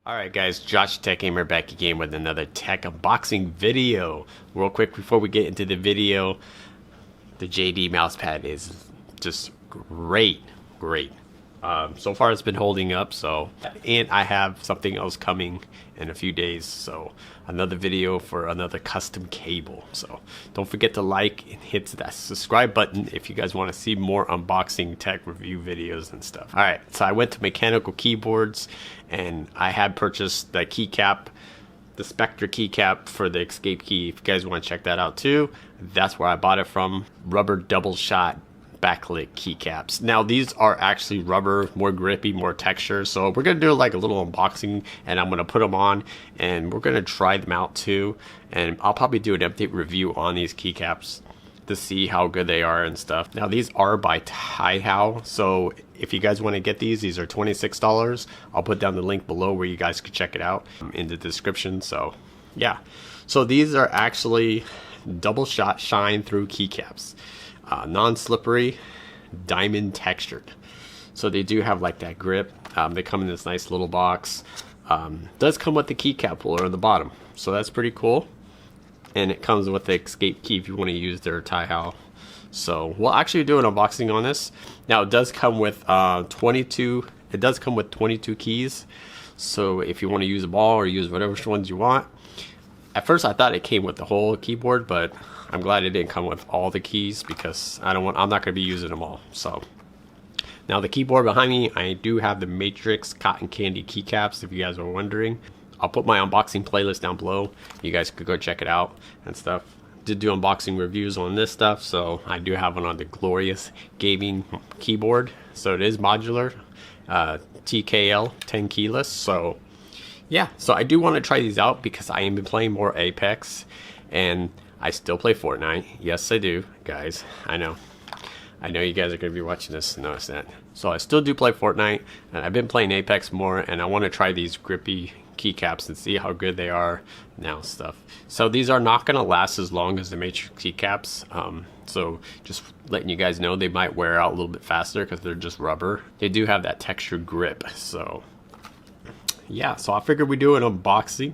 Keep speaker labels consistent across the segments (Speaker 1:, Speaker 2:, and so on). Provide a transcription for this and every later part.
Speaker 1: Alright guys, Josh Tech Gamer back again with another tech unboxing video. Real quick before we get into the video, the JD mousepad is just great. So far it's been holding up, and I have something else coming in a few days, so another video for another custom cable. So don't forget to like and hit that subscribe button if you guys want to see more unboxing tech review videos and stuff. Alright, so I went to Mechanical Keyboards and I had purchased the Keycap, the Spectre Keycap for the Escape Key. If you guys want to check that out too, that's where I bought it from. Rubber double shot backlit keycaps. Now these are actually rubber, more grippy, more texture, so we're gonna do like a little unboxing and I'm gonna put them on and we're gonna try them out too, and I'll probably do an update review on these keycaps to see how good they are and stuff. Now these are by Tai-Hao, so if you guys want to get these are $26. I'll put down the link below where you guys can check it out in the description. So yeah, so these are actually double shot shine through keycaps. Non-slippery, diamond textured, so they do have like that grip. They come in this nice little box. Does come with the keycap puller on the bottom, so that's pretty cool, and it comes with the escape key if you want to use their Tai-Hao. So we'll actually do an unboxing on this. Now it does come with 22 keys, so if you want to use a ball or use whatever ones you want. At first I thought it came with the whole keyboard, but I'm glad it didn't come with all the keys because I'm not going to be using them all. So now the keyboard behind me, I do have the Matrix Cotton Candy keycaps, if you guys are wondering. I'll put my unboxing playlist down below. You guys could go check it out and stuff. Did do unboxing reviews on this stuff, so I do have one on the Glorious Gaming keyboard. So it is modular, TKL 10 keyless. So yeah, so I do want to try these out because I am been playing more Apex and I still play Fortnite. Yes, I do, guys. I know you guys are going to be watching this and notice that. So I still do play Fortnite, and I've been playing Apex more, and I want to try these grippy keycaps and see how good they are now stuff. So these are not going to last as long as the Matrix keycaps. So just letting you guys know, they might wear out a little bit faster because they're just rubber. They do have that textured grip. So yeah, so I figured we'd do an unboxing.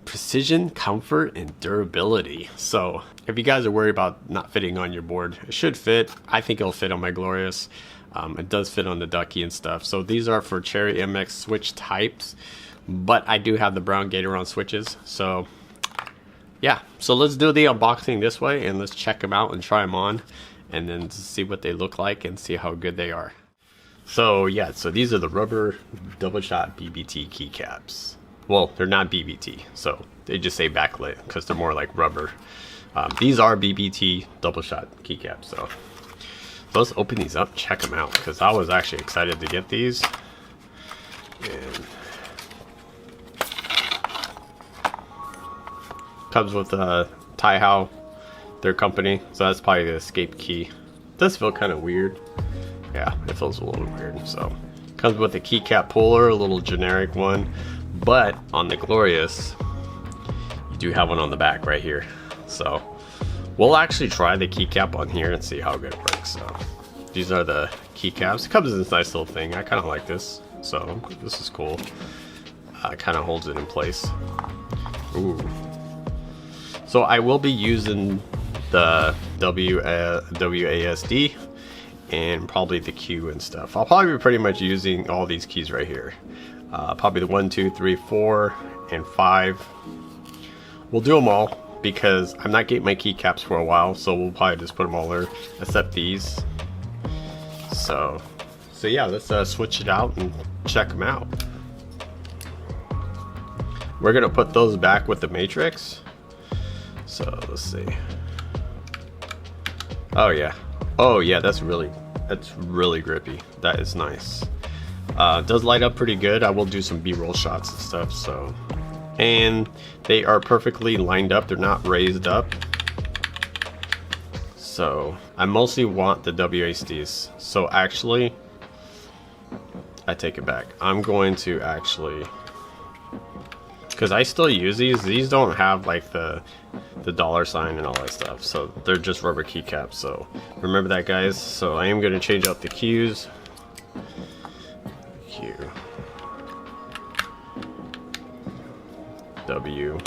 Speaker 1: Precision, comfort, and durability. So if you guys are worried about not fitting on your board, it should fit. I think it'll fit on my Glorious. It does fit on the Ducky and stuff. So these are for Cherry MX switch types, but I do have the brown Gatoron switches. So yeah, so let's do the unboxing this way and let's check them out and try them on and then see what they look like and see how good they are. So yeah, so these are the rubber double shot BBT keycaps. Well, they're not BBT, so they just say backlit because they're more like rubber. These are BBT double shot keycaps. So let's open these up, check them out, because I was actually excited to get these. And comes with Tai-Hao, their company, so that's probably the escape key. It does feel kind of weird. Yeah, it feels a little weird. So comes with a keycap puller, a little generic one. But on the Glorious, you do have one on the back right here. So we'll actually try the keycap on here and see how good it works. So these are the keycaps. It comes in this nice little thing. I kind of like this. So this is cool. It kind of holds it in place. Ooh. So I will be using the WASD and probably the Q and stuff. I'll probably be pretty much using all these keys right here. Probably the 1, 2, 3, 4, and 5. We'll do them all because I'm not getting my keycaps for a while, so we'll probably just put them all there, except these. So yeah, let's switch it out and check them out. We're gonna put those back with the Matrix. So let's see. Oh yeah, that's really grippy. That is nice. Does light up pretty good. I will do some B-roll shots and stuff. So, and they are perfectly lined up. They're not raised up. So I mostly want the WASDs. So actually, I take it back. I'm going to actually, because I still use these. These don't have like the $sign and all that stuff. So they're just rubber keycaps. So remember that, guys. So I am going to change out the Qs. Q. W.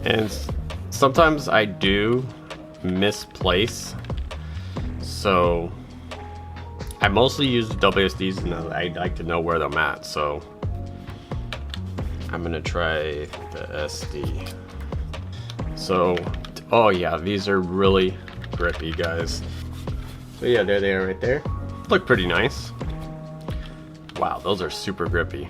Speaker 1: And sometimes I do misplace, so I mostly use the WSDs and I like to know where I'm at, so I'm gonna try the SD. So, oh yeah, these are really grippy, guys. So yeah, there they are right there. Look pretty nice. Wow, those are super grippy.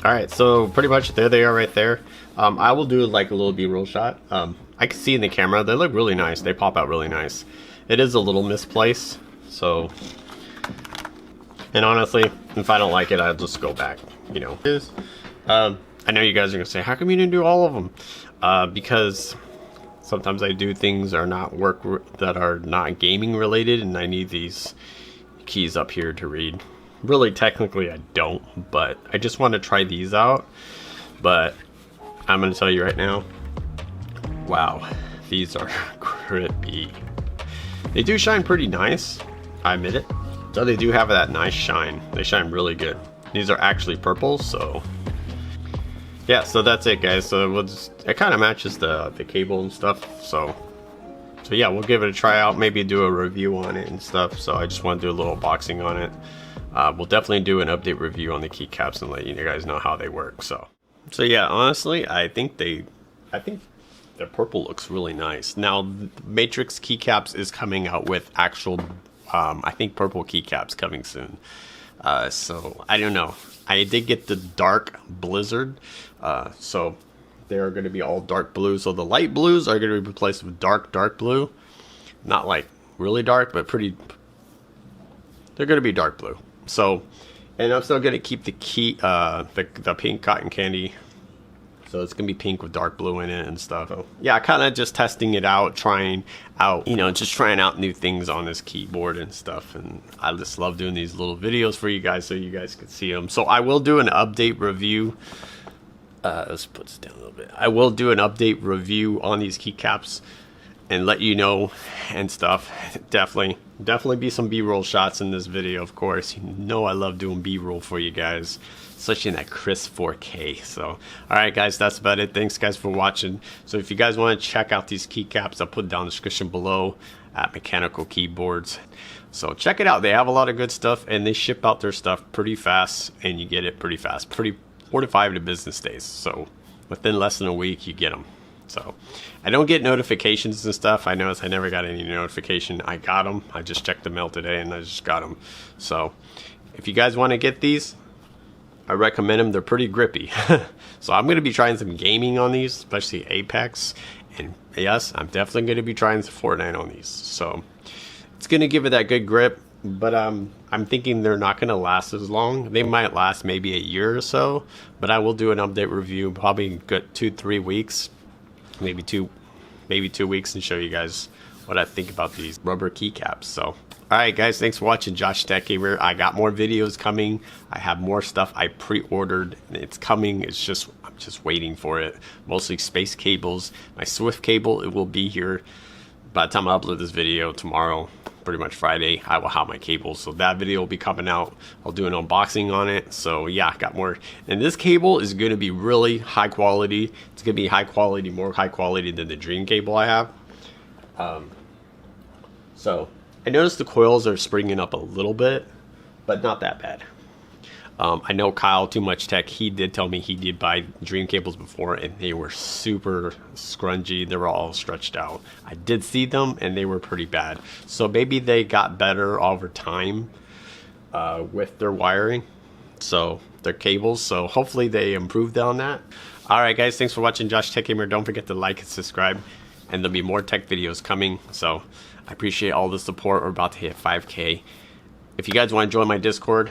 Speaker 1: Alright, so pretty much there they are right there. I will do like a little B-roll shot. I can see in the camera, they look really nice. They pop out really nice. It is a little misplaced, so... And honestly, if I don't like it, I'll just go back, you know. I know you guys are gonna say, how come you didn't do all of them? Because sometimes I do things that are not gaming related, and I need these keys up here to read. Really, technically, I don't, but I just want to try these out. But I'm gonna tell you right now, wow, these are grippy. They do shine pretty nice, I admit it. So they do have that nice shine. They shine really good. These are actually purple, so yeah. So that's it, guys. So it kind of matches the cable and stuff. So yeah, we'll give it a try out. Maybe do a review on it and stuff. So I just want to do a little unboxing on it. We'll definitely do an update review on the keycaps and let you guys know how they work. So yeah, honestly, I think the purple looks really nice. Now, Matrix Keycaps is coming out with actual, I think purple keycaps coming soon. So I don't know. I did get the dark blizzard, so they're going to be all dark blue. So the light blues are going to be replaced with dark blue. Not like really dark, but pretty. They're going to be dark blue. So, and I'm still going to keep the pink cotton candy. So it's going to be pink with dark blue in it and stuff. So yeah, kind of just testing it out, trying out, just trying out new things on this keyboard and stuff. And I just love doing these little videos for you guys so you guys can see them. So I will do an update review. Let's put this down a little bit. I will do an update review on these keycaps and let you know and stuff. Definitely be some B-roll shots in this video, of course. You know I love doing B-roll for you guys, especially in that crisp 4K. So alright guys, that's about it. Thanks guys for watching. So if you guys want to check out these keycaps, I'll put down in the description below at Mechanical Keyboards. So check it out. They have a lot of good stuff and they ship out their stuff pretty fast, and you get it pretty fast, 4 to 5 business days. So within less than a week you get them. So I don't get notifications and stuff. I noticed I never got any notification. I got them. I just checked the mail today and I just got them. So if you guys want to get these, I recommend them. They're pretty grippy. So I'm going to be trying some gaming on these, especially Apex. And yes, I'm definitely going to be trying some Fortnite on these. So it's going to give it that good grip. But I'm thinking they're not going to last as long. They might last maybe a year or so. But I will do an update review, probably good 2-3 weeks. Maybe two weeks, and show you guys what I think about these rubber keycaps. So alright guys, thanks for watching. Josh Tech Gamer. I got more videos coming. I have more stuff I pre-ordered. It's coming. I'm just waiting for it. Mostly space cables. My Swift cable, it will be here by the time I upload this video tomorrow, pretty much Friday. I will have my cables, so that video will be coming out. I'll do an unboxing on it. So yeah, I got more, and this cable is going to be really high quality. It's going to be high quality, more high quality than the Dream cable I have. So I noticed the coils are springing up a little bit, but not that bad. I know Kyle Too Much Tech, he did tell me he did buy Dream cables before and they were super scrungy. They were all stretched out. I did see them and they were pretty bad. So maybe they got better over time with their wiring, so their cables. So hopefully they improved on that. Alright guys, thanks for watching. Josh Tech Gamer. Don't forget to like and subscribe, and there'll be more tech videos coming. So I appreciate all the support. We're about to hit 5K. If you guys want to join my Discord,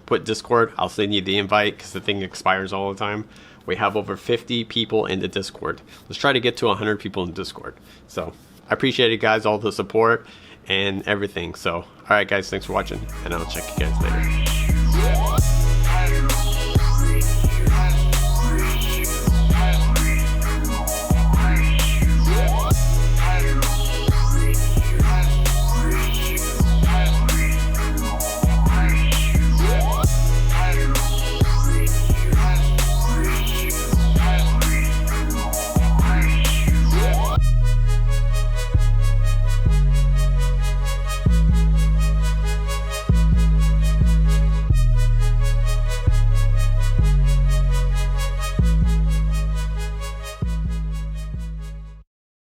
Speaker 1: put Discord. I'll send you the invite because the thing expires all the time. We have over 50 people in the Discord. Let's try to get to 100 people in Discord. So I appreciate it guys, all the support and everything. So alright guys, thanks for watching, and I'll check you guys later.